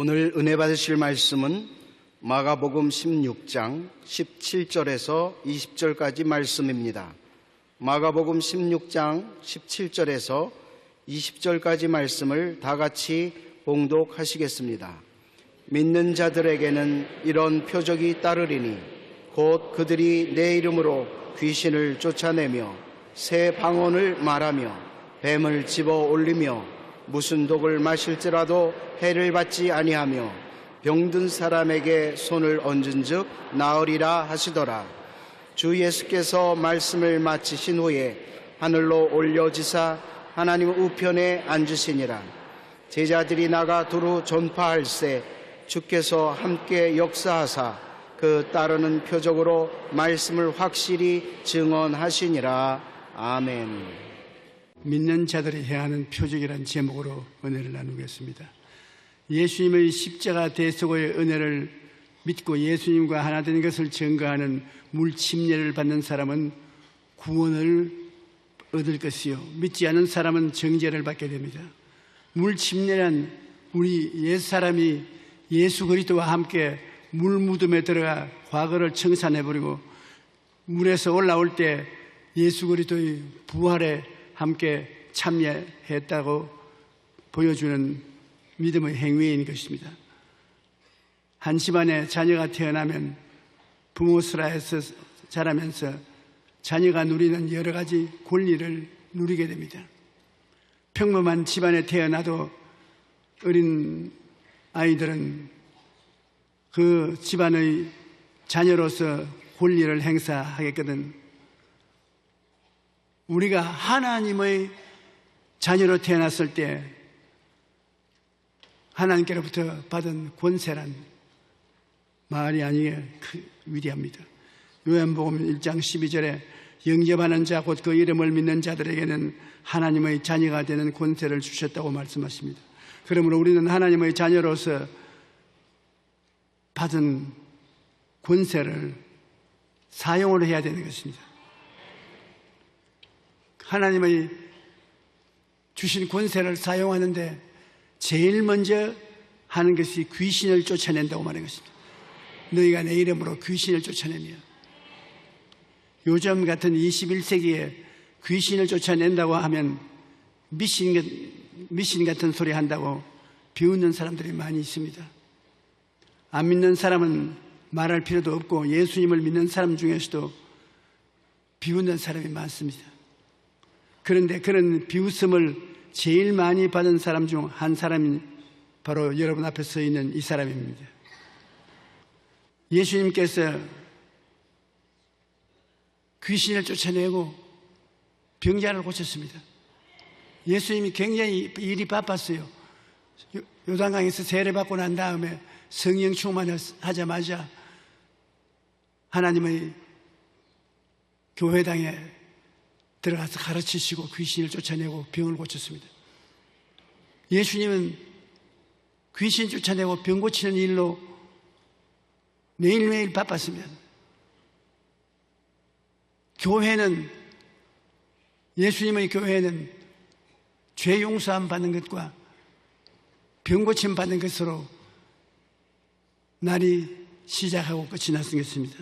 오늘 은혜 받으실 말씀은 마가복음 16장 17절에서 20절까지 말씀입니다. 마가복음 16장 17절에서 20절까지 말씀을 다 같이 봉독하시겠습니다. 믿는 자들에게는 이런 표적이 따르리니 곧 그들이 내 이름으로 귀신을 쫓아내며 새 방언을 말하며 뱀을 집어 올리며 무슨 독을 마실지라도 해를 받지 아니하며 병든 사람에게 손을 얹은즉 나으리라 하시더라. 주 예수께서 말씀을 마치신 후에 하늘로 올려지사 하나님 우편에 앉으시니라. 제자들이 나가 두루 전파할세 주께서 함께 역사하사 그 따르는 표적으로 말씀을 확실히 증언하시니라. 아멘. 믿는 자들이 해하는 표적이라는 제목으로 은혜를 나누겠습니다. 예수님의 십자가 대속의 은혜를 믿고 예수님과 하나 된 것을 증거하는 물침례를 받는 사람은 구원을 얻을 것이요 믿지 않은 사람은 정죄를 받게 됩니다. 물침례란 우리 옛사람이 예수 그리스도와 함께 물무덤에 들어가 과거를 청산해버리고 물에서 올라올 때 예수 그리스도의 부활에 함께 참여했다고 보여주는 믿음의 행위인 것입니다. 한 집안에 자녀가 태어나면 부모 슬하에서 자라면서 자녀가 누리는 여러 가지 권리를 누리게 됩니다. 평범한 집안에 태어나도 어린 아이들은 그 집안의 자녀로서 권리를 행사하겠거든. 우리가 하나님의 자녀로 태어났을 때 하나님께로부터 받은 권세란 말이 아니게 위대합니다. 요한복음 1장 12절에 영접하는 자 곧 그 이름을 믿는 자들에게는 하나님의 자녀가 되는 권세를 주셨다고 말씀하십니다. 그러므로 우리는 하나님의 자녀로서 받은 권세를 사용을 해야 되는 것입니다. 하나님의 주신 권세를 사용하는데 제일 먼저 하는 것이 귀신을 쫓아낸다고 말하는 것입니다. 너희가 내 이름으로 귀신을 쫓아내며, 요즘 같은 21세기에 귀신을 쫓아낸다고 하면 미신 같은 소리 한다고 비웃는 사람들이 많이 있습니다. 안 믿는 사람은 말할 필요도 없고 예수님을 믿는 사람 중에서도 비웃는 사람이 많습니다. 그런데 그런 비웃음을 제일 많이 받은 사람 중 한 사람이 바로 여러분 앞에 서 있는 이 사람입니다. 예수님께서 귀신을 쫓아내고 병자를 고쳤습니다. 예수님이 굉장히 일이 바빴어요. 요단강에서 세례받고 난 다음에 성령 충만을 하자마자 하나님의 교회당에 들어가서 가르치시고 귀신을 쫓아내고 병을 고쳤습니다. 예수님은 귀신 쫓아내고 병 고치는 일로 매일매일 바빴습니다. 예수님의 교회는 죄 용서함 받는 것과 병 고침 받는 것으로 날이 시작하고 끝이 났습니다.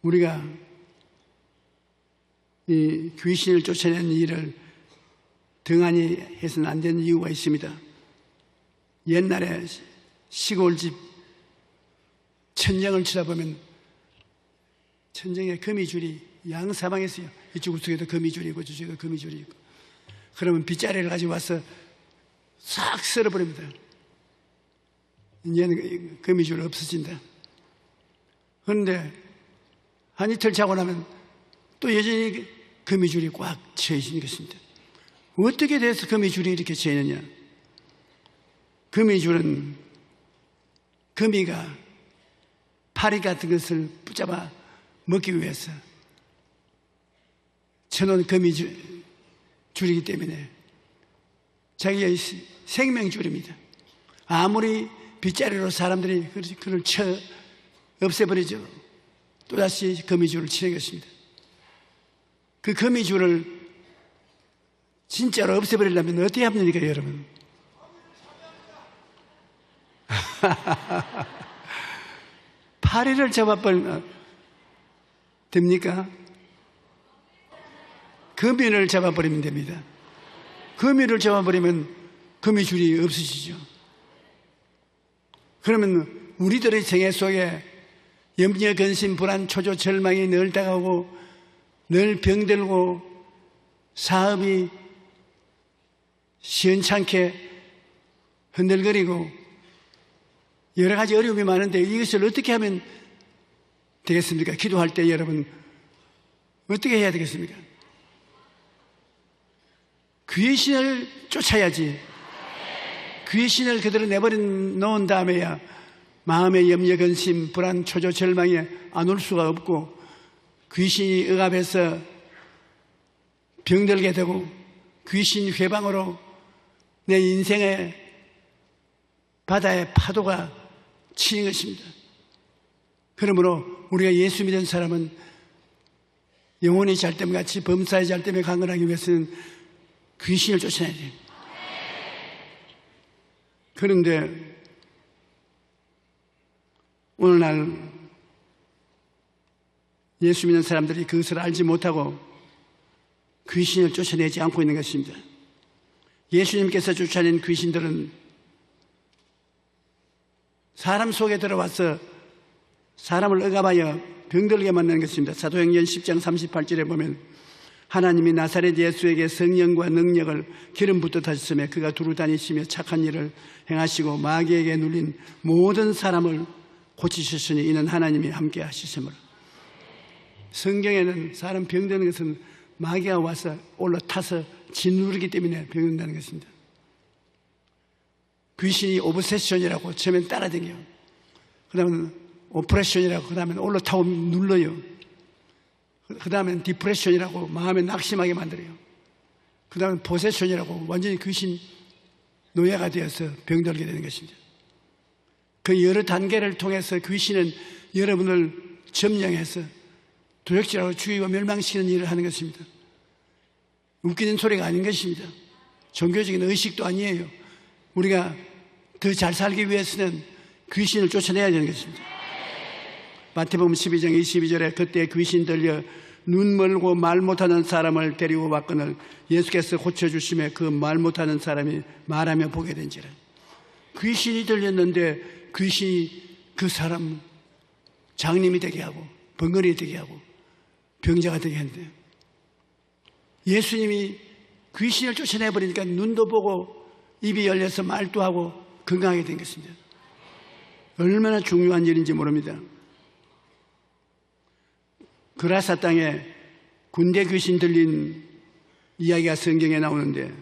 우리가 이 귀신을 쫓아내는 일을 등한히 해서는 안 되는 이유가 있습니다. 옛날에 시골집 천장을 쳐다보면 천장에 거미줄이 양사방에서요. 이쪽 우측에도 거미줄이 있고 저쪽에도 거미줄이 있고, 그러면 빗자루를 가지고 와서 싹 썰어버립니다. 이제는 거미줄 없어진다. 그런데 한 이틀 자고 나면 또 여전히 거미줄이 꽉 채 있는 것입니다. 어떻게 돼서 거미줄이 이렇게 채 있느냐? 거미줄은 거미가 파리 같은 것을 붙잡아 먹기 위해서 쳐놓은 거미줄이기 때문에 자기의 생명줄입니다. 아무리 빗자루로 사람들이 그걸 쳐 없애버리죠. 또다시 거미줄을 치는 것입니다. 그 거미줄을 진짜로 없애버리려면 어떻게 합니까, 여러분? 파리를 잡아버리면 됩니까? 거미를 잡아버리면 됩니다. 거미를 잡아버리면 거미줄이 없어지죠. 그러면 우리들의 생애 속에 염려, 근심, 불안, 초조, 절망이 늘 다가오고 늘 병들고 사업이 시원찮게 흔들거리고 여러 가지 어려움이 많은데 이것을 어떻게 하면 되겠습니까? 기도할 때 여러분 어떻게 해야 되겠습니까? 귀신을 쫓아야지. 귀신을 그대로 내버려 놓은 다음에야 마음의 염려, 근심, 불안, 초조, 절망에 안 올 수가 없고 귀신이 억압해서 병들게 되고 귀신 회방으로 내 인생의 바다의 파도가 치는 것입니다. 그러므로 우리가 예수 믿은 사람은 영혼이 잘됨같이 범사의 잘됨에 강건하기 위해서는 귀신을 쫓아내야 돼요. 그런데 오늘날 예수 믿는 사람들이 그것을 알지 못하고 귀신을 쫓아내지 않고 있는 것입니다. 예수님께서 쫓아낸 귀신들은 사람 속에 들어와서 사람을 억압하여 병들게 만드는 것입니다. 사도행전 10장 38절에 보면 하나님이 나사렛 예수에게 성령과 능력을 기름 붓듯 하셨으며 그가 두루 다니시며 착한 일을 행하시고 마귀에게 눌린 모든 사람을 고치셨으니 이는 하나님이 함께 하시심으로. 성경에는 사람 병드는 것은 마귀가 와서 올라타서 짓누르기 때문에 병든다는 것입니다. 귀신이 오브세션이라고 처음엔 따라다녀요. 그 다음에 오프레션이라고, 그 다음에 올라타고 눌러요. 그 다음엔 디프레션이라고 마음에 낙심하게 만들어요. 그 다음에 포세션이라고 완전히 귀신 노예가 되어서 병들게 되는 것입니다. 그 여러 단계를 통해서 귀신은 여러분을 점령해서 도적질하고 죽이고 멸망시키는 일을 하는 것입니다. 웃기는 소리가 아닌 것입니다. 종교적인 의식도 아니에요. 우리가 더 잘 살기 위해서는 귀신을 쫓아내야 되는 것입니다. 마태복음 12장 22절에 그때 귀신 들려 눈 멀고 말 못하는 사람을 데리고 왔거늘 예수께서 고쳐주심에 그 말 못하는 사람이 말하며 보게 된지라. 귀신이 들렸는데 귀신이 그 사람 장님이 되게 하고 번거리 되게 하고 병자가 되게 했는데 예수님이 귀신을 쫓아내버리니까 눈도 보고 입이 열려서 말도 하고 건강하게 된 것입니다. 얼마나 중요한 일인지 모릅니다. 그라사 땅에 군대 귀신 들린 이야기가 성경에 나오는데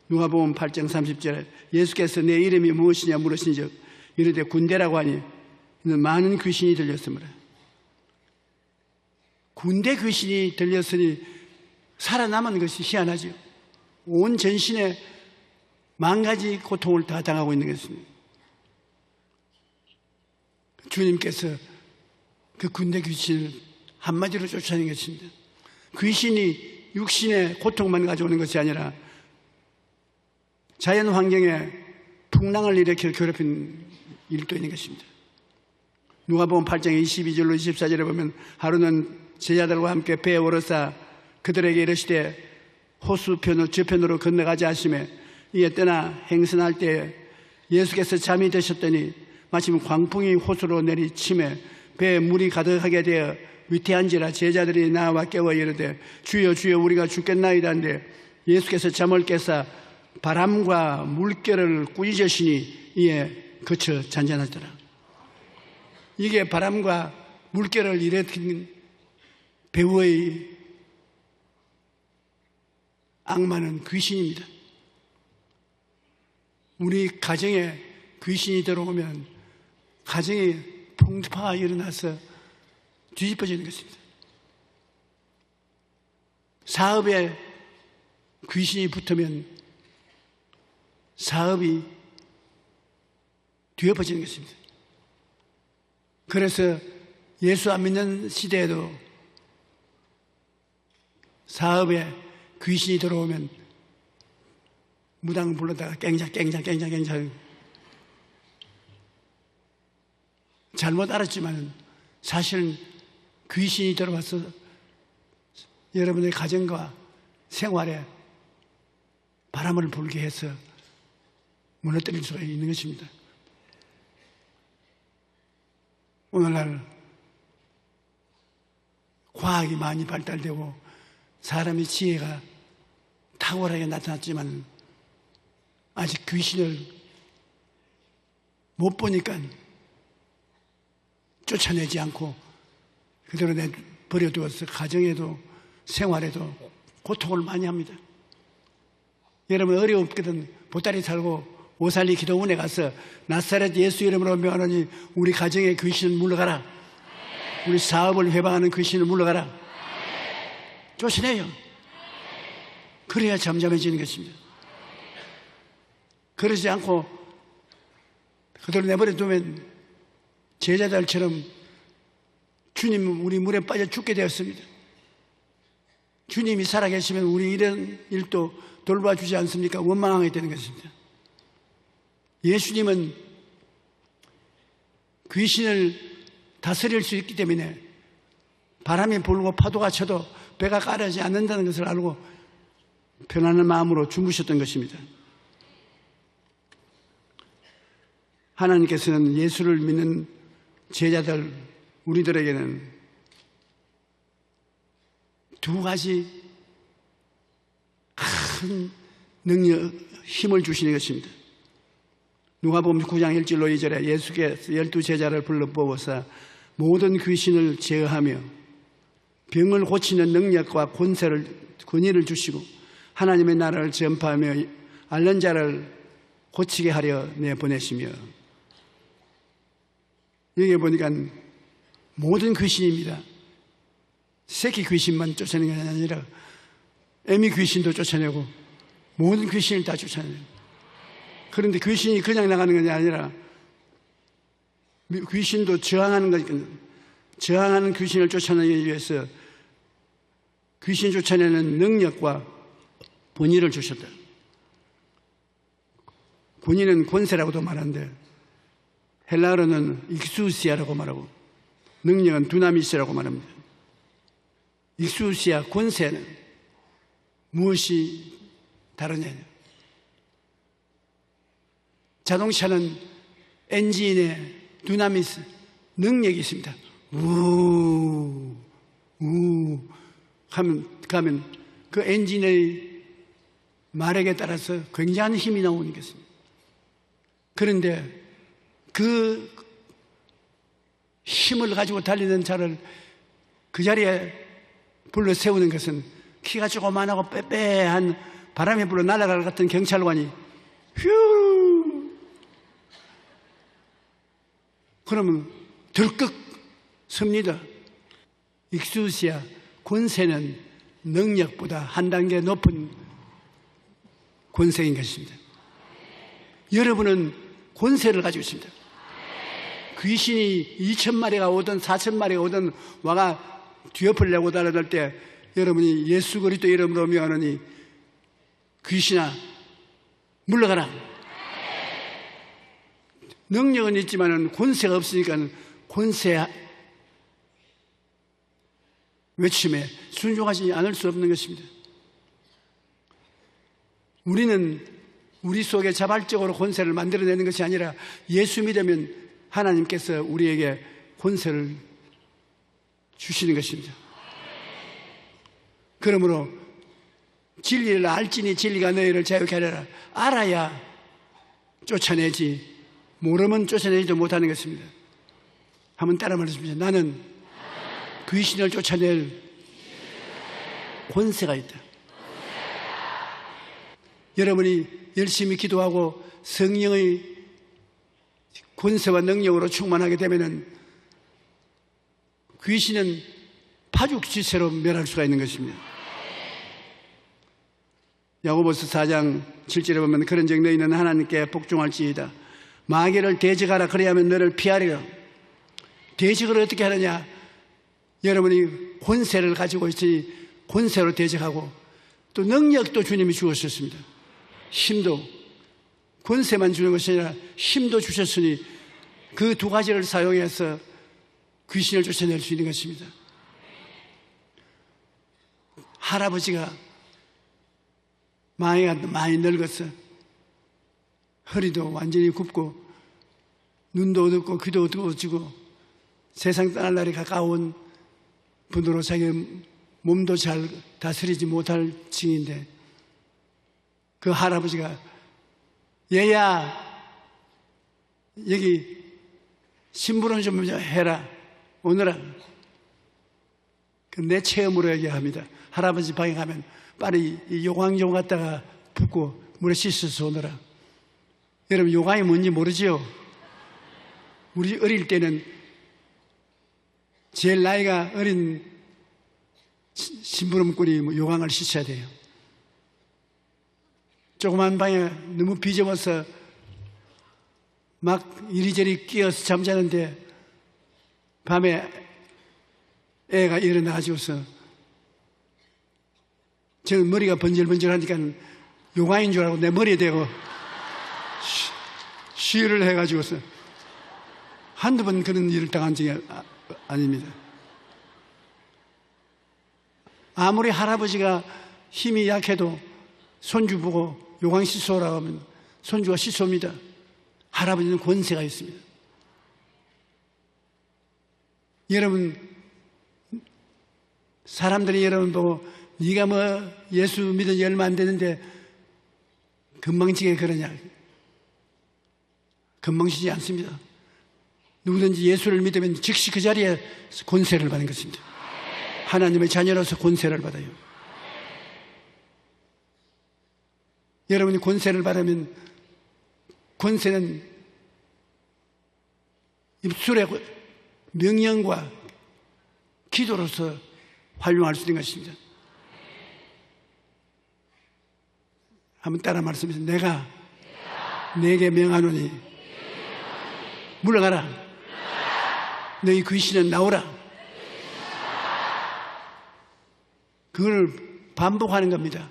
누가복음 8장 30절에 예수께서 내 이름이 무엇이냐 물으신즉 이르되 군대라고 하니 이는 많은 귀신이 들렸으므로. 군대 귀신이 들렸으니 살아남은 것이 희한하죠. 온 전신에 만 가지 고통을 다 당하고 있는 것입니다. 주님께서 그 군대 귀신을 한마디로 쫓아내는 것입니다. 귀신이 육신의 고통만 가져오는 것이 아니라 자연 환경에 풍랑을 일으켜 괴롭힌 일도 있는 것입니다. 누가복음 8장 22절로 24절에 보면 하루는 제자들과 함께 배에 오르사 그들에게 이르시되 호수편을 저편으로 건너가자 하시매 이에 떠나 행선할 때 예수께서 잠이 드셨더니 마침 광풍이 호수로 내리치매 배에 물이 가득하게 되어 위태한지라 제자들이 나와 깨워 이르되 주여 주여 우리가 죽겠나이다 한데 예수께서 잠을 깨사 바람과 물결을 꾸짖으시니 이에 그쳐 잔잔하더라. 이게 바람과 물결을 일으킨 배우의 악마는 귀신입니다. 우리 가정에 귀신이 들어오면 가정에 풍파가 일어나서 뒤집어지는 것입니다. 사업에 귀신이 붙으면 사업이 뒤엎어지는 것입니다. 그래서 예수 안 믿는 시대에도 사업에 귀신이 들어오면 무당 불러다가 깽장 잘못 알았지만 사실은 귀신이 들어와서 여러분의 가정과 생활에 바람을 불게 해서 무너뜨릴 수가 있는 것입니다. 오늘날 과학이 많이 발달되고 사람의 지혜가 탁월하게 나타났지만 아직 귀신을 못 보니까 쫓아내지 않고 그대로 버려두어서 가정에도 생활에도 고통을 많이 합니다. 여러분 어려웠거든 보따리 살고 오살리 기도원에 가서 나사렛 예수 이름으로 명하노니 우리 가정의 귀신을 물러가라. 우리 사업을 회방하는 귀신을 물러가라. 쫓아내요. 그래야 잠잠해지는 것입니다. 그러지 않고 그대로 내버려 두면 제자들처럼 주님 우리 물에 빠져 죽게 되었습니다. 주님이 살아계시면 우리 이런 일도 돌봐주지 않습니까? 원망하게 되는 것입니다. 예수님은 귀신을 다스릴 수 있기 때문에 바람이 불고 파도가 쳐도 배가 가라지 않는다는 것을 알고 편안한 마음으로 주무셨던 것입니다. 하나님께서는 예수를 믿는 제자들 우리들에게는 두 가지 큰 능력, 힘을 주시는 것입니다. 누가복음 9장 1절로 2절에 예수께서 12제자를 불러 뽑아서 모든 귀신을 제어하며 병을 고치는 능력과 권위를 주시고 하나님의 나라를 전파하며 앓는 자를 고치게 하려 내보내시며 여기 보니까 모든 귀신입니다. 새끼 귀신만 쫓아내는 게 아니라 애미 귀신도 쫓아내고 모든 귀신을 다 쫓아내요. 그런데 귀신이 그냥 나가는 것이 아니라 귀신도 저항하는 귀신을 쫓아내기 위해서 귀신 쫓아내는 능력과 권위를 주셨다. 권위는 권세라고도 말하는데 헬라어로는 익수시아라고 말하고 능력은 두나미스라고 말합니다. 익수시아 권세는 무엇이 다르냐? 자동차는 엔진에 두나미스 능력이 있습니다. 우 가면 그 엔진의 마력에 따라서 굉장한 힘이 나오는 것입니다. 그런데 그 힘을 가지고 달리는 자를 그 자리에 불러 세우는 것은 키가 조그만하고 빼빼한 바람에 불어 날아갈 것 같은 경찰관이 휴 그러면 들컥 섭니다. 익수시아 권세는 능력보다 한 단계 높은 권세인 것입니다. 여러분은 권세를 가지고 있습니다. 귀신이 2,000마리가 오든 4,000마리가 오든 와가 뒤엎을 내고 달려들 때 여러분이 예수 그리스도 이름으로 명하노니 귀신아 물러가라. 능력은 있지만 권세가 없으니까 권세 외침에 순종하지 않을 수 없는 것입니다. 우리는 우리 속에 자발적으로 권세를 만들어내는 것이 아니라 예수 믿으면 하나님께서 우리에게 권세를 주시는 것입니다. 그러므로 진리를 알지니 진리가 너희를 자유케 하리라. 알아야 쫓아내지 모르면 쫓아내지도 못하는 것입니다. 한번 따라 말씀하십시오. 나는 귀신을 쫓아낼 권세가 있다. 여러분이 열심히 기도하고 성령의 권세와 능력으로 충만하게 되면 귀신은 파죽지세로 멸할 수가 있는 것입니다. 야고보서 4장 7절에 보면 그런즉 너희는 하나님께 복종할지이다. 마귀를 대적하라. 그래야만 너를 피하리라. 대적을 어떻게 하느냐? 여러분이 권세를 가지고 있으니 권세로 대적하고 또 능력도 주님이 주었습니다. 힘도, 권세만 주는 것이 아니라 힘도 주셨으니 그 두 가지를 사용해서 귀신을 쫓아낼 수 있는 것입니다. 할아버지가 많이 늙어서 허리도 완전히 굽고 눈도 어둡고 귀도 어두워지고 세상 떠날 날이 가까운 분으로 자기 몸도 잘 다스리지 못할 징인데 그 할아버지가 얘야 여기 심부름 좀 해라 오너라. 내 체험으로 얘기합니다. 할아버지 방에 가면 빨리 요강용 갖다가 붓고 물에 씻어서 오너라. 여러분 요강이 뭔지 모르지요? 우리 어릴 때는 제일 나이가 어린 심부름꾼이 요강을 씻어야 돼요. 조그만 방에 너무 비좁아서 막 이리저리 끼어서 잠자는데 밤에 애가 일어나가지고서 저는 머리가 번질번질하니까 요강인 줄 알고 내 머리에 대고 시위를 해가지고서 한두 번 그런 일을 당한 적이 아닙니다. 아무리 할아버지가 힘이 약해도 손주 보고 요강 씻어오라고 하면 손주가 씻어옵니다. 할아버지는 권세가 있습니다. 여러분, 사람들이 여러분 보고 네가 뭐 예수 믿은 지 얼마 안 되는데 금방지게 그러냐? 금방지지 않습니다. 누구든지 예수를 믿으면 즉시 그 자리에 권세를 받는 것입니다. 하나님의 자녀로서 권세를 받아요. 여러분이 권세를 받으면 권세는 입술의 명령과 기도로서 활용할 수 있는 것입니다. 한번 따라 말씀해서 내가 내게 명하노니 물러가라. 너희 귀신은 나오라. 그걸 반복하는 겁니다.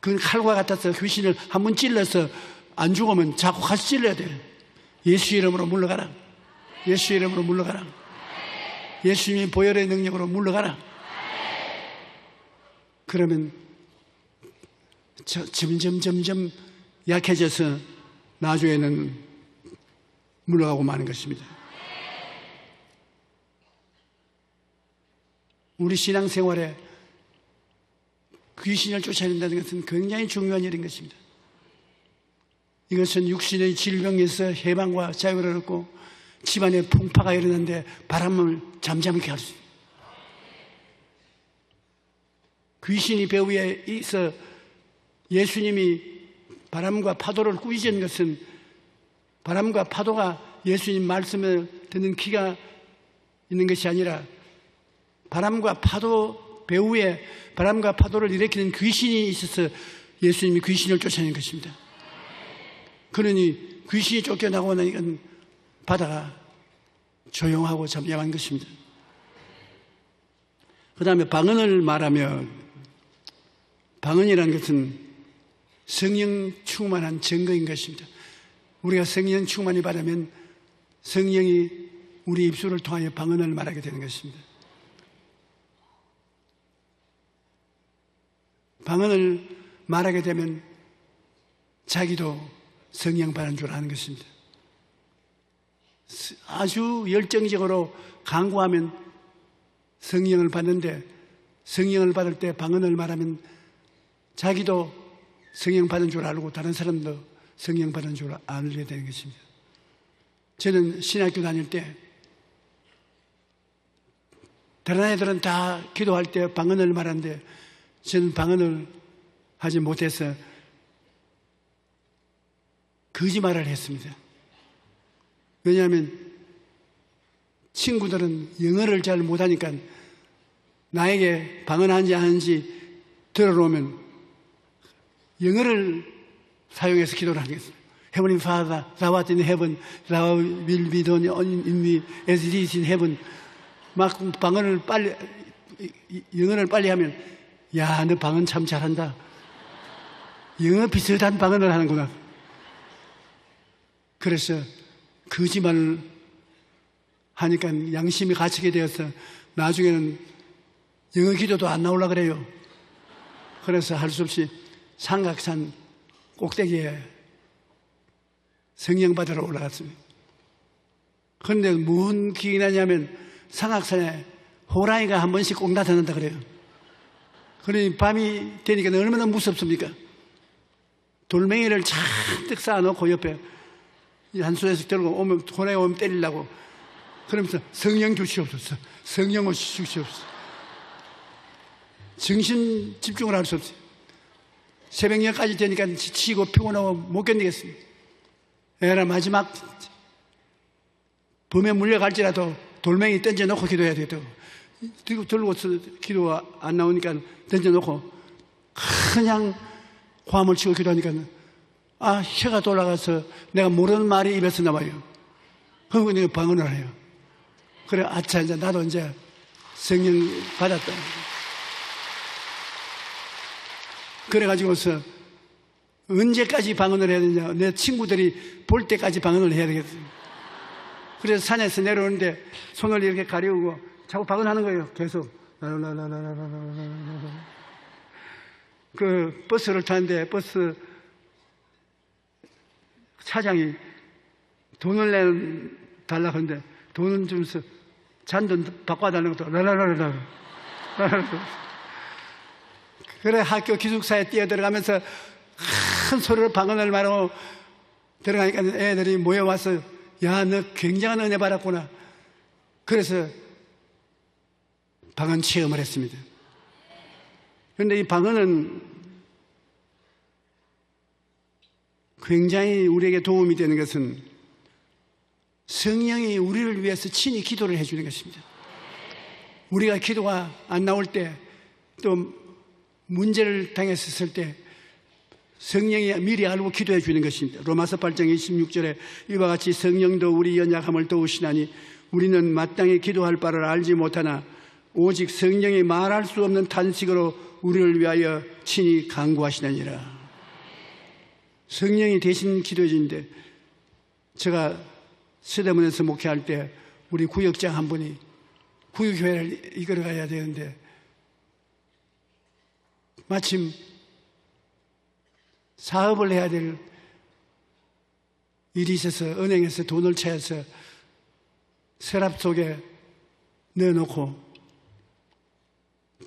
그 칼과 같아서 귀신을 한 번 찔러서 안 죽으면 자꾸 같이 찔러야 돼요. 예수 이름으로 물러가라. 예수 이름으로 물러가라. 예수님의 보혈의 능력으로 물러가라. 그러면 점점 약해져서 나중에는 물러가고 마는 것입니다. 우리 신앙생활에 귀신을 쫓아낸다는 것은 굉장히 중요한 일인 것입니다. 이것은 육신의 질병에서 해방과 자유를 얻고 집안에 풍파가 일어나는데 바람을 잠잠케 할 수 있습니다. 귀신이 배 위에 있어 예수님이 바람과 파도를 꾸짖은 것은 바람과 파도가 예수님 말씀을 듣는 귀가 있는 것이 아니라 바람과 파도 배 위에 바람과 파도를 일으키는 귀신이 있어서 예수님이 귀신을 쫓아낸 것입니다. 그러니 귀신이 쫓겨나고 나니까 바다가 조용하고 잠잠한 것입니다. 그 다음에 방언을 말하며 방언이라는 것은 성령 충만한 증거인 것입니다. 우리가 성령 충만이 받으면 성령이 우리 입술을 통하여 방언을 말하게 되는 것입니다. 방언을 말하게 되면 자기도 성령 받은 줄 아는 것입니다. 아주 열정적으로 간구하면 성령을 받는데 성령을 받을 때 방언을 말하면 자기도 성령 받은 줄 알고 다른 사람도 성령 받은 줄 알게 되는 것입니다. 저는 신학교 다닐 때 다른 애들은 다 기도할 때 방언을 말하는데 저는 방언을 하지 못해서 거짓말을 했습니다. 왜냐하면 친구들은 영어를 잘 못하니까 나에게 방언하는지 안 하는지 들어오면 영어를 사용해서 기도를 하겠습니다. Heavenly Father, Thou art in heaven, Thou will be done in me as it is in heaven. 막 방언을 빨리 영어를 빨리 하면 야, 너 방언 참 잘한다. 영어 비슷한 방언을 하는구나. 그래서 거짓말을 하니까 양심이 갇히게 되어서 나중에는 영어 기도도 안 나오려 그래요. 그래서 할 수 없이 삼각산 꼭대기에 성령 받으러 올라갔습니다. 그런데 뭔 기억이 나냐면 삼각산에 호랑이가 한 번씩 꼭 나타난다 그래요. 그러니 밤이 되니까 얼마나 무섭습니까? 돌멩이를 잔뜩 쌓아놓고 옆에 한 손에서 들고 오면 호랑이 오면 때리려고 그러면서 성령 주시옵소서, 성령을 주시옵소서. 정신 집중을 할 수 없어요. 새벽녘까지 되니까 지치고 피곤하고 못 견디겠습니다. 에라 마지막 범에 물려갈지라도 돌멩이 던져놓고 기도해야 되겠다고. 들고서 기도가 안 나오니까 던져놓고 그냥 화음을 치고 기도하니까 혀가 돌아가서 내가 모르는 말이 입에서 나와요. 그리고 내가 방언을 해요. 그래, 아차, 이제 나도 이제 성령 받았다. 그래가지고서 언제까지 방언을 해야 되냐. 내 친구들이 볼 때까지 방언을 해야 되겠어요. 그래서 산에서 내려오는데 손을 이렇게 가리우고 자꾸 방언하는 거예요. 계속. 그 버스를 타는데 버스 차장이 돈을 달라고 하는데 돈을 주면서 잔돈 바꿔달라는 것도 라라라라. 그래 학교 기숙사에 뛰어들어가면서 큰 소리로 방언을 말하고 들어가니까 애들이 모여와서 야, 너 굉장한 은혜 받았구나. 그래서 방언 체험을 했습니다. 그런데 이 방언은 굉장히 우리에게 도움이 되는 것은 성령이 우리를 위해서 친히 기도를 해주는 것입니다. 우리가 기도가 안 나올 때 또 문제를 당했을 때 성령이 미리 알고 기도해 주는 것입니다. 로마서 8장 26절에 이와 같이 성령도 우리 연약함을 도우시나니 우리는 마땅히 기도할 바를 알지 못하나 오직 성령이 말할 수 없는 탄식으로 우리를 위하여 친히 간구하시느니라. 성령이 대신 기도해 주는데 제가 서대문에서 목회할 때 우리 구역장 한 분이 구역교회를 이끌어 가야 되는데 마침 사업을 해야 될 일이 있어서 은행에서 돈을 채워서 서랍 속에 넣어놓고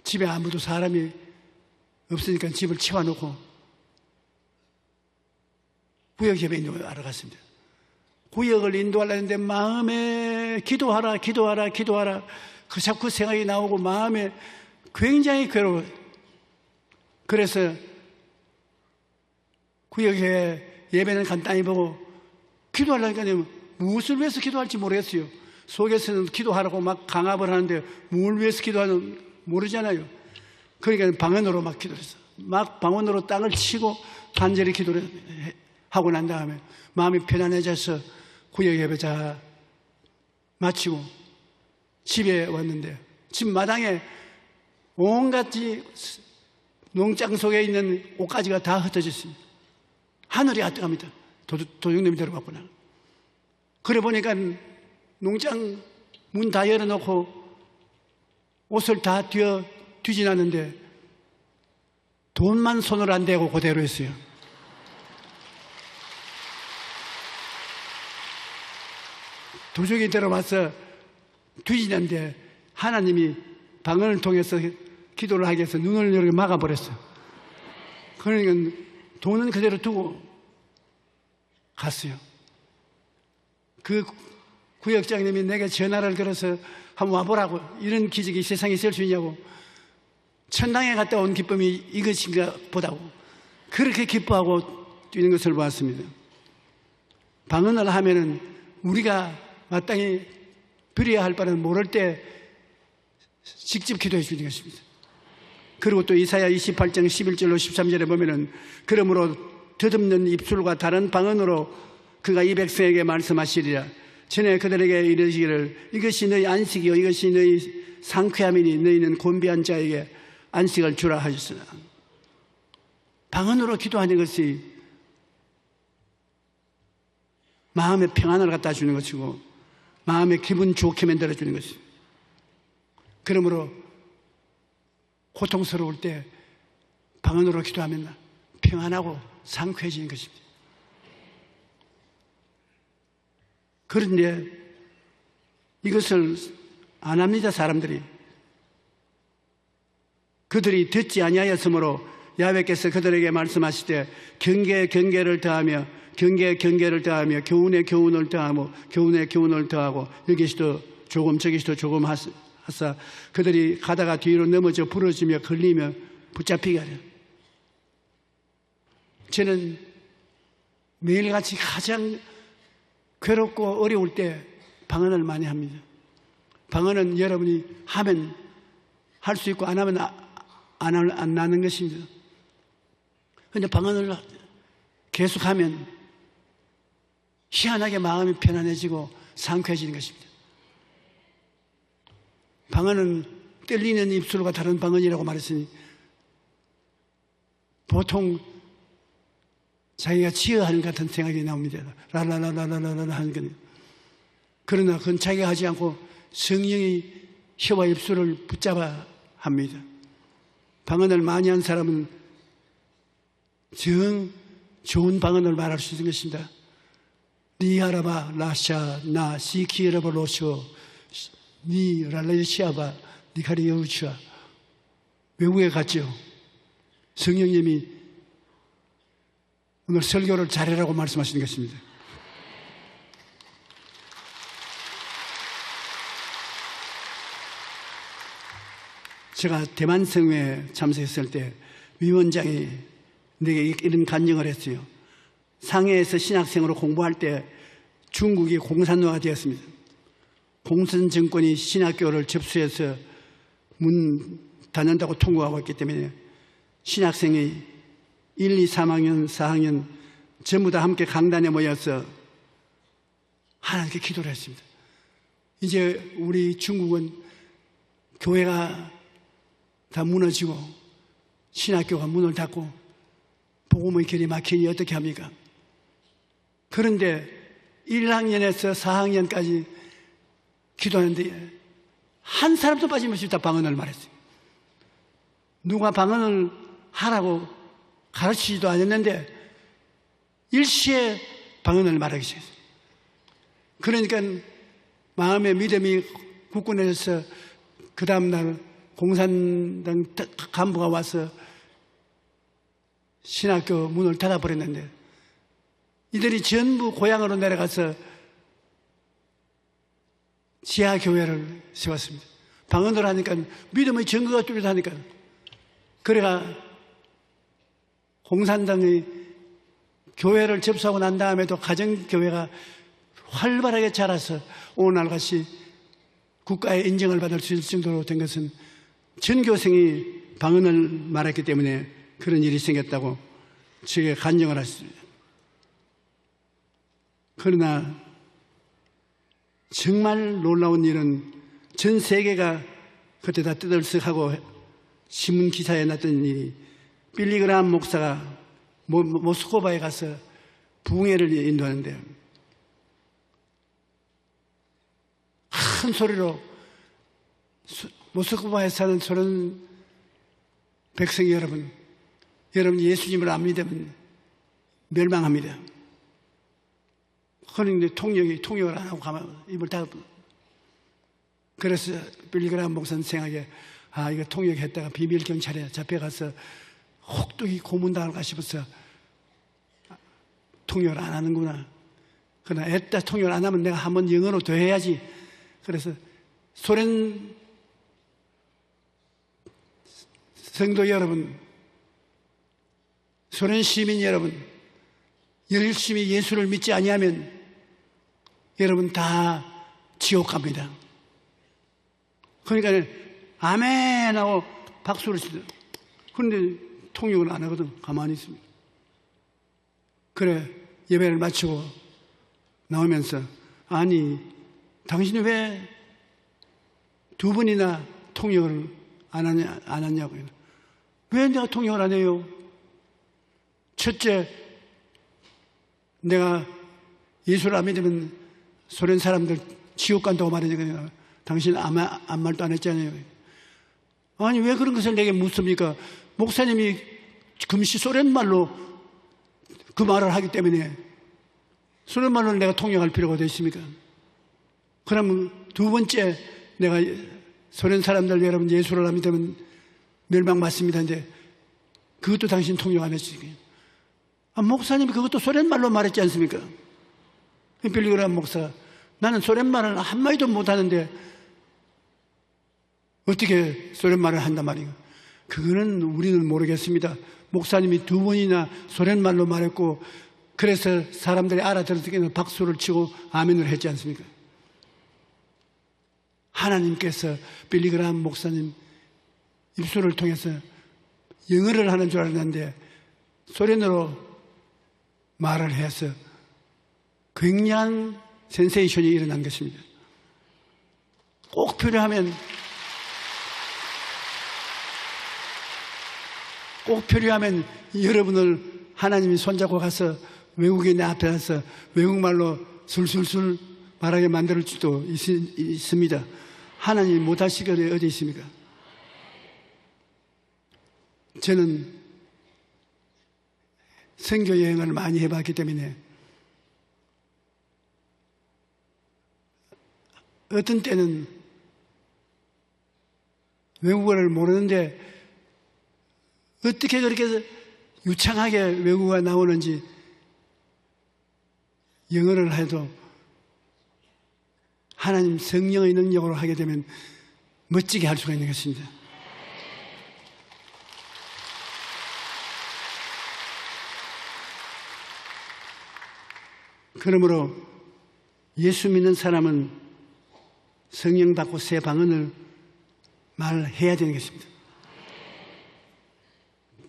집에 아무도 사람이 없으니까 집을 치워놓고 구역협에 있는 걸 알아갔습니다. 구역을 인도하려는데 마음에 기도하라 기도하라 기도하라 그 자꾸 생각이 나오고 마음에 굉장히 괴로워요. 그래서 구역회 예배는 간단히 보고 기도하려니까 무엇을 위해서 기도할지 모르겠어요. 속에서는 기도하라고 막 강압을 하는데 뭘 위해서 기도하는지 모르잖아요. 그러니까 방언으로 막 기도했어요. 막 방언으로 땅을 치고 간절히 기도를 하고 난 다음에 마음이 편안해져서 구역 예배 다 마치고 집에 왔는데 집 마당에 온갖 농장 속에 있는 옷가지가 다 흩어졌습니다. 하늘이 아득합니다. 도둑놈이 들어갔구나. 그래 보니까 농장 문 다 열어놓고 옷을 다 뒤지놨는데 돈만 손을 안 대고 그대로 했어요. 도둑이 들어와서 뒤지는데 하나님이 방언을 통해서 기도를 하게 해서 눈을 이렇게 막아버렸어요. 그러니까 돈은 그대로 두고 갔어요. 그 구역장님이 내게 전화를 걸어서 한번 와보라고, 이런 기적이 세상에 있을 수 있냐고, 천당에 갔다 온 기쁨이 이것인가 보다고 그렇게 기뻐하고 뛰는 것을 보았습니다. 방언을 하면은 우리가 마땅히 드려야 할 바는 모를 때 직접 기도해 주는 것입니다. 그리고 또 이사야 28장 11절로 13절에 보면은 그러므로 더듬는 입술과 다른 방언으로 그가 이 백성에게 말씀하시리라. 전에 그들에게 이르시기를 이것이 너희 안식이요 이것이 너희 상쾌함이니 너희는 곤비한 자에게 안식을 주라 하셨으나, 방언으로 기도하는 것이 마음의 평안을 갖다 주는 것이고 마음의 기분 좋게 만들어 주는 것이고, 그러므로 고통스러울 때 방언으로 기도하면 평안하고 상쾌해지는 것입니다. 그런데 이것을 안 합니다. 사람들이. 그들이 듣지 아니하였으므로 야훼께서 그들에게 말씀하시되 경계를 더하며 경계를 더하며 교훈에 교훈을 더하고 교훈에 교훈을 더하고 여기서도 조금 저기서도 조금 하사 그들이 가다가 뒤로 넘어져 부러지며 걸리며 붙잡히게 하려. 저는 매일같이 가장 괴롭고 어려울 때 방언을 많이 합니다. 방언은 여러분이 하면 할 수 있고 안 하면 안 나는 것입니다. 그런데 방언을 계속하면 희한하게 마음이 편안해지고 상쾌해지는 것입니다. 방언은 떨리는 입술과 다른 방언이라고 말했으니 보통 자기가 치어하는 것 같은 생각이 나옵니다. 라라라라라라라 하는 거는. 그러나 그건 자기가 하지 않고 성령이 혀와 입술을 붙잡아 합니다. 방언을 많이 한 사람은 정 좋은 방언을 말할 수 있는 것입니다. 니하라바 라샤 나 시키라바 로쇼 니 랄라시아바 니카리 여우치아. 외국에 갔죠. 성령님이 오늘 설교를 잘해라고 말씀하시는 것입니다. 제가 대만 성회에 참석했을 때 위원장이 내게 이런 간증을 했어요. 상해에서 신학생으로 공부할 때 중국이 공산화가 되었습니다. 공산 정권이 신학교를 접수해서 문 닫는다고 통보하고 있기 때문에 신학생이 1, 2, 3학년, 4학년 전부 다 함께 강단에 모여서 하나님께 기도를 했습니다. 이제 우리 중국은 교회가 다 무너지고 신학교가 문을 닫고 복음의 길이 막히니 어떻게 합니까? 그런데 1학년에서 4학년까지 기도하는데 한 사람도 빠짐없이 다 방언을 말했어요. 누가 방언을 하라고 가르치지도 않았는데 일시에 방언을 말하기 시작했어요. 그러니까 마음의 믿음이 굳건해져서 그 다음날 공산당 간부가 와서 신학교 문을 닫아버렸는데 이들이 전부 고향으로 내려가서 지하교회를 세웠습니다. 방언을 하니까 믿음의 증거가 뚜렷하니까. 그래가 공산당의 교회를 접수하고 난 다음에도 가정교회가 활발하게 자라서 오늘날같이 국가의 인정을 받을 수 있을 정도로 된 것은 전교생이 방언을 말했기 때문에 그런 일이 생겼다고 제게 간증을 했습니다. 그러나 정말 놀라운 일은 전 세계가 그때 다 뜨들썩하고 신문 기사에 났던 일이 빌리그람 목사가 모스크바에 가서 부흥회를 인도하는데 큰 소리로 모스크바에 사는 소련 백성 여러분 예수님을 안 믿으면 멸망합니다. 그런데 통역을 안 하고 가만 입을 닫고. 그래서 빌리그람 목사는 생각에 이거 통역했다가 비밀 경찰에 잡혀가서 혹독히 고문당할까 싶어서 통역을 안 하는구나. 그러나 애따 통역을 안 하면 내가 한번 영어로 더 해야지. 그래서 소련 성도 여러분, 소련 시민 여러분, 열심히 예수를 믿지 아니하면 여러분 다 지옥 갑니다. 그러니까 아멘 하고 박수를 치더라고요. 그런데 통역을 안 하거든. 가만히 있습니다. 그래 예배를 마치고 나오면서 아니 당신이 왜 두 번이나 통역을 안 하냐고요. 왜 내가 통역을 안 해요? 첫째, 내가 예수를 안 믿으면 소련 사람들 지옥 간다고 말하니까 당신 아무 말도 안 했잖아요. 아니, 왜 그런 것을 내게 묻습니까? 목사님이 금시 소련 말로 그 말을 하기 때문에 소련 말로 내가 통역할 필요가 어디 있습니까? 그러면 두 번째, 내가 소련 사람들 여러분 예수를 안 믿으면 멸망받습니다. 근데 그것도 당신 통역 안 했으니까. 목사님이 그것도 소련 말로 말했지 않습니까? 빌리그람 목사, 나는 소련 말을 한마디도 못하는데 어떻게 소련 말을 한단 말이에요? 그거는 우리는 모르겠습니다. 목사님이 두 번이나 소련 말로 말했고, 그래서 사람들이 알아들었을 때는 박수를 치고 아멘을 했지 않습니까? 하나님께서 빌리그람 목사님 입술을 통해서 영어를 하는 줄 알았는데 소련어로 말을 해서 굉장한 센세이션이 일어난 것입니다. 꼭 필요하면 여러분을 하나님이 손잡고 가서 외국인의 앞에 가서 외국말로 술술술 말하게 만들 수도 있습니다. 하나님이 못하실 게 어디 있습니까? 저는 선교 여행을 많이 해봤기 때문에 어떤 때는 외국어를 모르는데 어떻게 그렇게 유창하게 외국어가 나오는지 영어를 해도 하나님 성령의 능력으로 하게 되면 멋지게 할 수가 있는 것입니다. 그러므로 예수 믿는 사람은 성령 받고 새 방언을 말해야 되는 것입니다.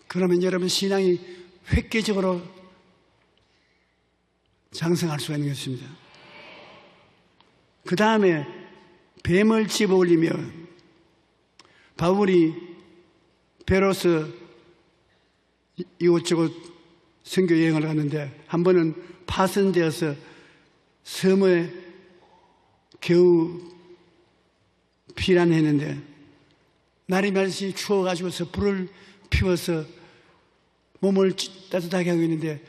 그러면 여러분 신앙이 획기적으로 장성할 수가 있는 것입니다. 그 다음에 뱀을 집어 올리며 바울이 베로스 이곳저곳 선교 여행을 갔는데 한 번은 파손되어서 섬에 겨우 피난했는데 날이 날씨 추워가지고서 불을 피워서 몸을 따뜻하게 하고 있는데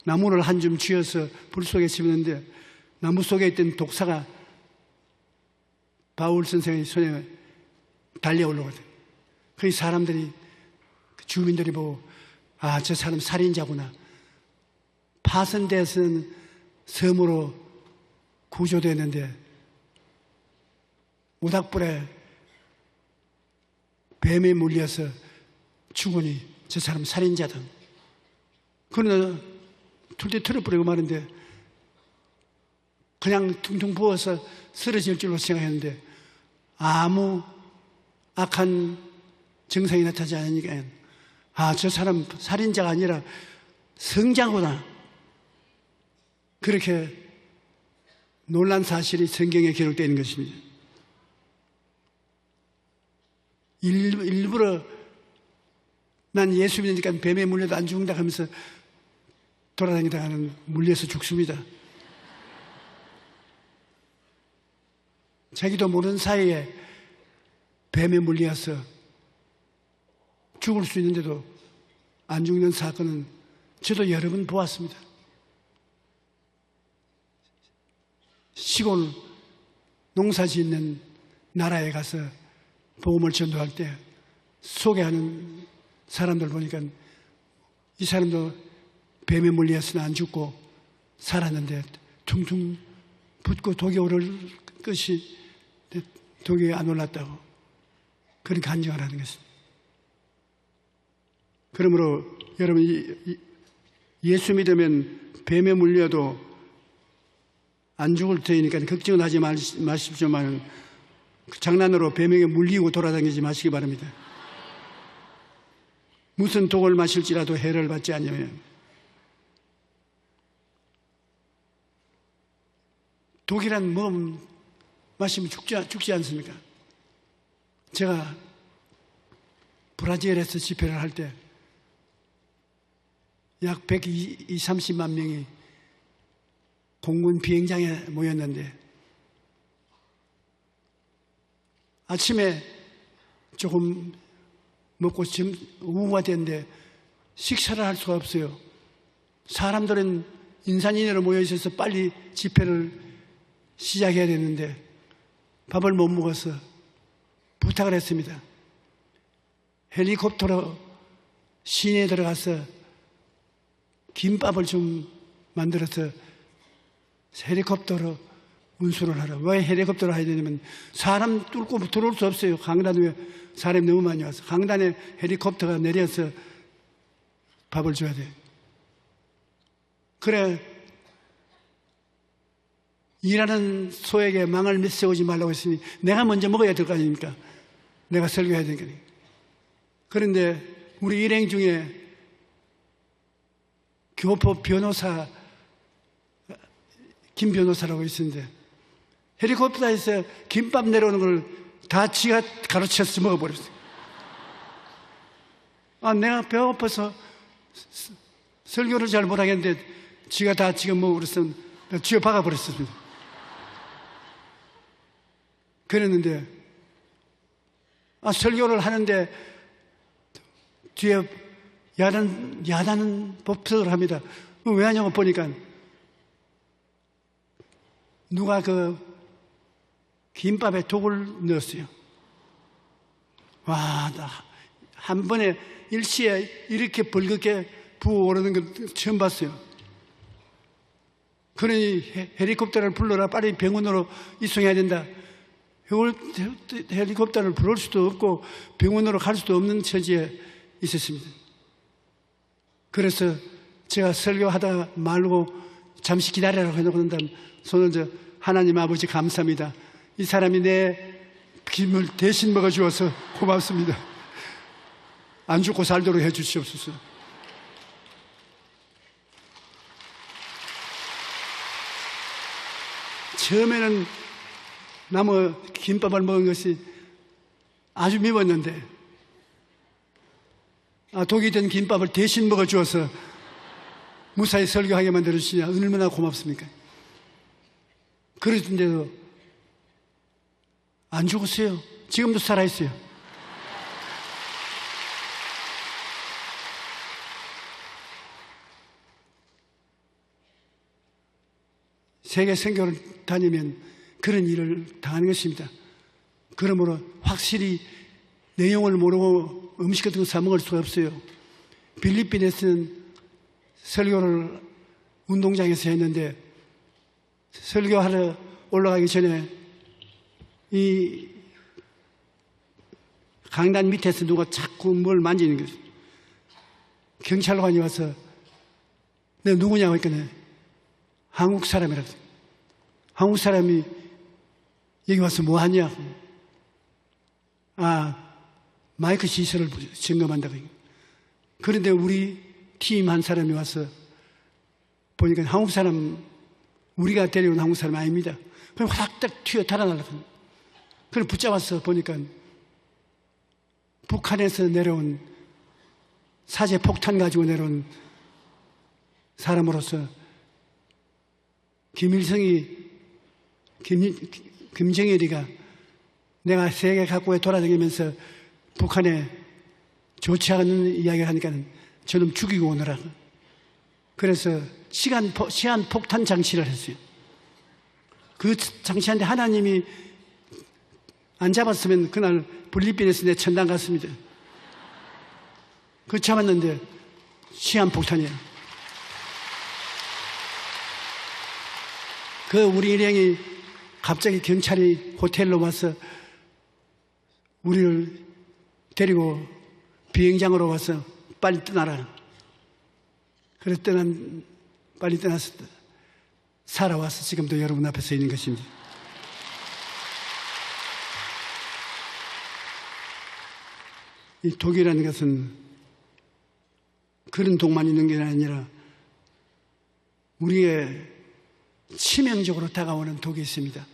나무를 한 줌 쥐어서 불 속에 집었는데 나무 속에 있던 독사가 바울 선생의 손에 달려올라오거든. 그 사람들이, 주민들이 보고, 아, 저 사람 살인자구나. 파손돼서는 섬으로 구조됐는데 모닥불에 뱀에 물려서 죽으니 저 사람 살인자다. 그러나 둘째 틀어버리고 마는데 그냥 퉁퉁 부어서 쓰러질 줄로 생각했는데 아무 악한 증상이 나타나지 않으니까 아, 저 사람 살인자가 아니라 성자구나. 그렇게 놀란 사실이 성경에 기록되어 있는 것입니다. 일부러 난 예수 믿으니까 뱀에 물려도 안 죽는다 하면서 돌아다니다가는 물려서 죽습니다. 자기도 모르는 사이에 뱀에 물려서 죽을 수 있는데도 안 죽는 사건은 저도 여러 번 보았습니다. 시골 농사 짓는 나라에 가서 복음을 전도할 때 소개하는 사람들 보니까 이 사람도 뱀에 물려서는 안 죽고 살았는데 퉁퉁 붓고 독이 오를 것이 독이 안 올랐다고 그런 간증을 하는 것입니다. 그러므로 여러분 예수 믿으면 뱀에 물려도 안 죽을 테니까 걱정은 하지 마십시오만 장난으로 뱀에게 물리고 돌아다니지 마시기 바랍니다. 무슨 독을 마실지라도 해를 받지 않으면 독이란 뭐 마시면 죽지 않습니까? 제가 브라질에서 집회를 할 때 약 130만 명이 공군 비행장에 모였는데 아침에 조금 먹고 지금 오후가 됐는데 식사를 할 수가 없어요. 사람들은 인산인해로 모여 있어서 빨리 집회를 시작해야 되는데 밥을 못 먹어서 부탁을 했습니다. 헬리콥터로 시내에 들어가서 김밥을 좀 만들어서 헬리콥터로 운수를 하라. 왜 헬리콥터로 해야 되냐면 사람 뚫고 들어올 수 없어요. 강단 위에 사람이 너무 많이 와서 강단에 헬리콥터가 내려서 밥을 줘야 돼요. 그래 일하는 소에게 망을 메꿔오지 말라고 했으니 내가 먼저 먹어야 될 거 아닙니까? 내가 설교해야 되니까. 그런데 우리 일행 중에 교포 변호사 김 변호사라고 있었는데 헬리콥터에서 김밥 내려오는 걸 다 지가 가르쳐서 먹어버렸어요. 내가 배고파서 설교를 잘 못하겠는데 지가 다 지금 먹어버렸으면 쥐어 박아버렸습니다. 그랬는데 설교를 하는데 뒤에 야단 법석을 합니다. 왜 하냐고 보니까 누가 그 김밥에 독을 넣었어요. 와, 나 한 번에 일시에 이렇게 벌겋게 부어오르는 걸 처음 봤어요. 그러니 헬리콥터를 불러라. 빨리 병원으로 이송해야 된다. 헬리콥터를 부를 수도 없고 병원으로 갈 수도 없는 처지에 있었습니다. 그래서 제가 설교하다 말고 잠시 기다리라고 해놓고 난 다음 손을 저 하나님 아버지 감사합니다. 이 사람이 내 김을 대신 먹어주어서 고맙습니다. 안 죽고 살도록 해주시옵소서. 처음에는 나무 김밥을 먹은 것이 아주 미웠는데 독이 된 김밥을 대신 먹어주어서 무사히 설교하게 만들어주시니 얼마나 고맙습니까? 그러던데도 안 죽었어요. 지금도 살아있어요. 세계 선교를 다니면 그런 일을 당하는 것입니다. 그러므로 확실히 내용을 모르고 음식 같은 거 사 먹을 수가 없어요. 필리핀에서는 설교를 운동장에서 했는데 설교하러 올라가기 전에 이 강단 밑에서 누가 자꾸 뭘 만지는 거죠. 경찰관이 와서 내가 누구냐고 했더니 한국 사람이라고. 한국 사람이 여기 와서 뭐 하냐? 마이크 시설을 점검한다고. 그런데 우리 팀 한 사람이 와서 보니까 한국 사람, 우리가 데려온 한국 사람 아닙니다. 그럼 확딱 튀어 달아나려고. 그걸 붙잡아서 보니까 북한에서 내려온 사제 폭탄 가지고 내려온 사람으로서 김정일이가 내가 세계 각국에 돌아다니면서 북한에 좋지 않은 이야기를 하니까 저놈 죽이고 오느라. 그래서 시한 폭탄 장치를 했어요. 그 장치한테 하나님이 안 잡았으면 그날 필리핀에서 내 천당 갔습니다. 그 잡았는데 시한 폭탄이에요. 그 우리 일행이 갑자기 경찰이 호텔로 와서 우리를 데리고 비행장으로 와서 빨리 떠나라. 그래서 빨리 떠나서 살아와서 지금도 여러분 앞에 서 있는 것입니다. 이 독이라는 것은 그런 독만 있는 게 아니라 우리의 치명적으로 다가오는 독이 있습니다.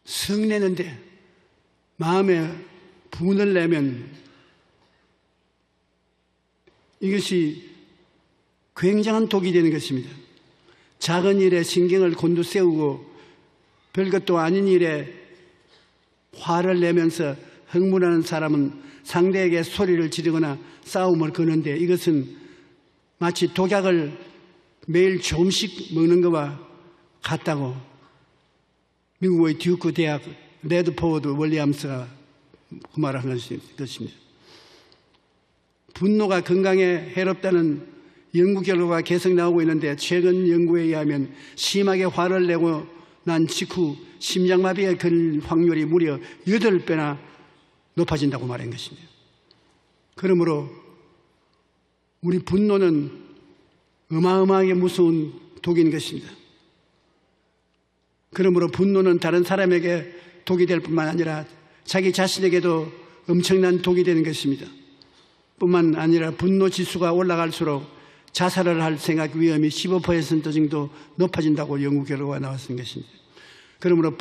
성내는데 마음에 분을 내면 이것이 굉장한 독이 되는 것입니다. 작은 일에 신경을 곤두세우고 별것도 아닌 일에 화를 내면서 흥분하는 사람은 상대에게 소리를 지르거나 싸움을 거는데 이것은 마치 독약을 매일 조금씩 먹는 것과 같다고 미국의 듀크 대학 레드포워드 윌리엄스가 그 말을 한 것입니다. 분노가 건강에 해롭다는 연구 결과가 계속 나오고 있는데 최근 연구에 의하면 심하게 화를 내고 난 직후 심장마비에 걸릴 확률이 무려 8배나 높아진다고 말한 것입니다. 그러므로 우리 분노는 어마어마하게 무서운 독인 것입니다. 그러므로 분노는 다른 사람에게 독이 될 뿐만 아니라 자기 자신에게도 엄청난 독이 되는 것입니다. 뿐만 아니라 분노 지수가 올라갈수록 자살을 할 생각 위험이 15% 정도 높아진다고 연구 결과가 나왔던 것입니다. 그러므로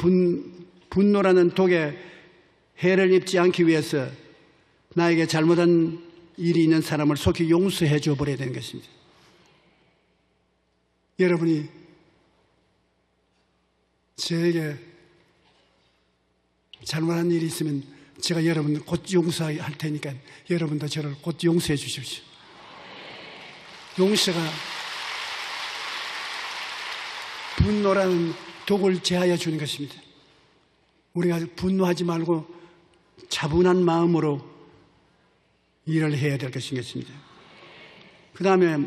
분노라는 독에 해를 입지 않기 위해서 나에게 잘못한 일이 있는 사람을 속히 용서해 줘 버려야 되는 것입니다. 여러분이 저에게 잘못한 일이 있으면 제가 여러분 곧 용서할 테니까 여러분도 저를 곧 용서해 주십시오. 용서가 분노라는 독을 제하여 주는 것입니다. 우리가 분노하지 말고 차분한 마음으로 일을 해야 될 것입니다. 그 다음에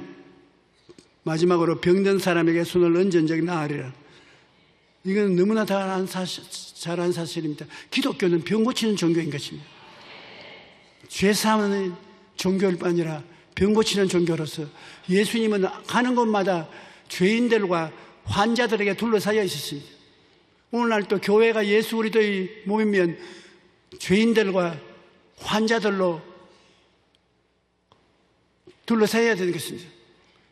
마지막으로 병든 사람에게 손을 얹은 적이 나으리라. 이건 너무나 잘한 사실입니다. 기독교는 병 고치는 종교인 것입니다. 죄 사하는 종교일 뿐 아니라 병 고치는 종교로서 예수님은 가는 곳마다 죄인들과 환자들에게 둘러싸여 있었습니다. 오늘날 또 교회가 예수 그리스도의 몸이면 죄인들과 환자들로 둘러싸여야 되는 것입니다.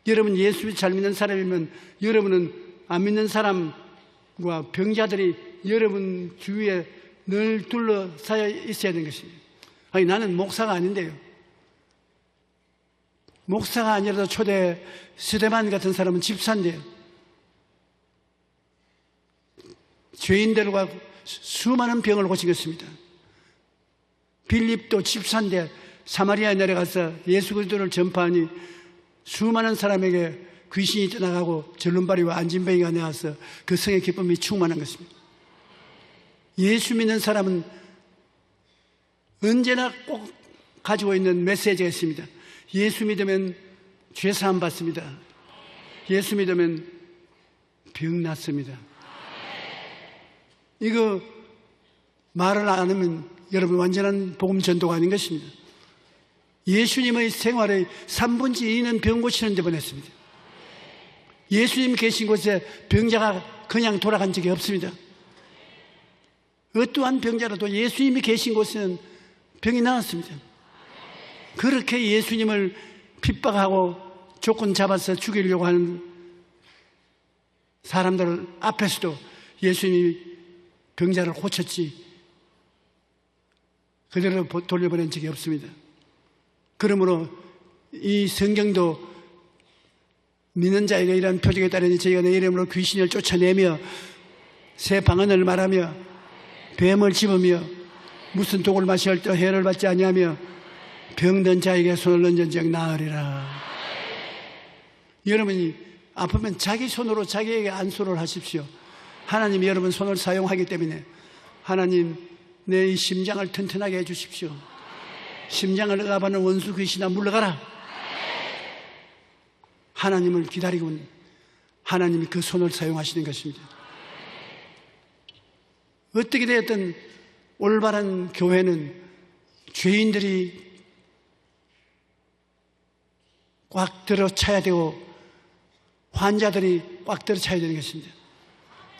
여러분 예수 잘 믿는 사람이면 여러분은 안 믿는 사람과 병자들이 여러분 주위에 늘 둘러싸여 있어야 되는 것입니다. 아니 나는 목사가 아닌데요. 목사가 아니라도 초대 스데반 같은 사람은 집사인데요. 죄인들과 수많은 병을 고친 것입니다. 빌립도 집사인데 사마리아에 내려가서 예수 그리스도를 전파하니 수많은 사람에게 귀신이 떠나가고 절름발이와 안진뱅이가 나와서 그 성의 기쁨이 충만한 것입니다. 예수 믿는 사람은 언제나 꼭 가지고 있는 메시지가 있습니다. 예수 믿으면 죄사함 받습니다. 예수 믿으면 병 낫습니다. 이거 말을 안 하면 여러분 완전한 복음 전도가 아닌 것입니다. 예수님의 생활의 3분의 2는 병 고치는 데 보냈습니다. 예수님 계신 곳에 병자가 그냥 돌아간 적이 없습니다. 어떠한 병자라도 예수님이 계신 곳에는 병이 나았습니다. 그렇게 예수님을 핍박하고 조건 잡아서 죽이려고 하는 사람들 앞에서도 예수님이 병자를 고쳤지 그대로 돌려보낸 적이 없습니다. 그러므로 이 성경도 믿는 자에게 이러한 표적에 따르니 저희가 내 이름으로 귀신을 쫓아내며 새 방언을 말하며 뱀을 집으며 무슨 독을 마실 때 해를 받지 아니하며 병든 자에게 손을 얹은 적 나으리라. 여러분이 아프면 자기 손으로 자기에게 안수를 하십시오. 하나님이 여러분 손을 사용하기 때문에 하나님 내 이 심장을 튼튼하게 해주십시오. 심장을 억압하는 원수 귀신아 물러가라. 하나님을 기다리고 하나님이 그 손을 사용하시는 것입니다. 어떻게 되었든 올바른 교회는 죄인들이 꽉 들어차야 되고 환자들이 꽉 들어차야 되는 것입니다.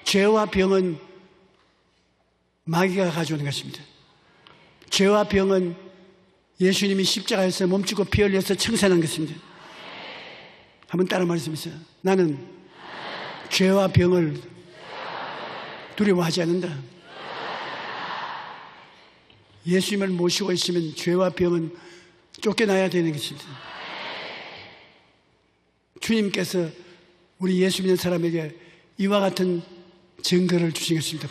죄와 병은 마귀가 가져오는 것입니다. 죄와 병은 예수님이 십자가에서 몸주고 피 흘려서 청산한 것입니다. 한번 따라 말씀하세요. 나는 죄와 병을 두려워하지 않는다. 예수님을 모시고 있으면 죄와 병은 쫓겨나야 되는 것입니다. 주님께서 우리 예수 믿는 사람에게 이와 같은 증거를 주신 것입니다.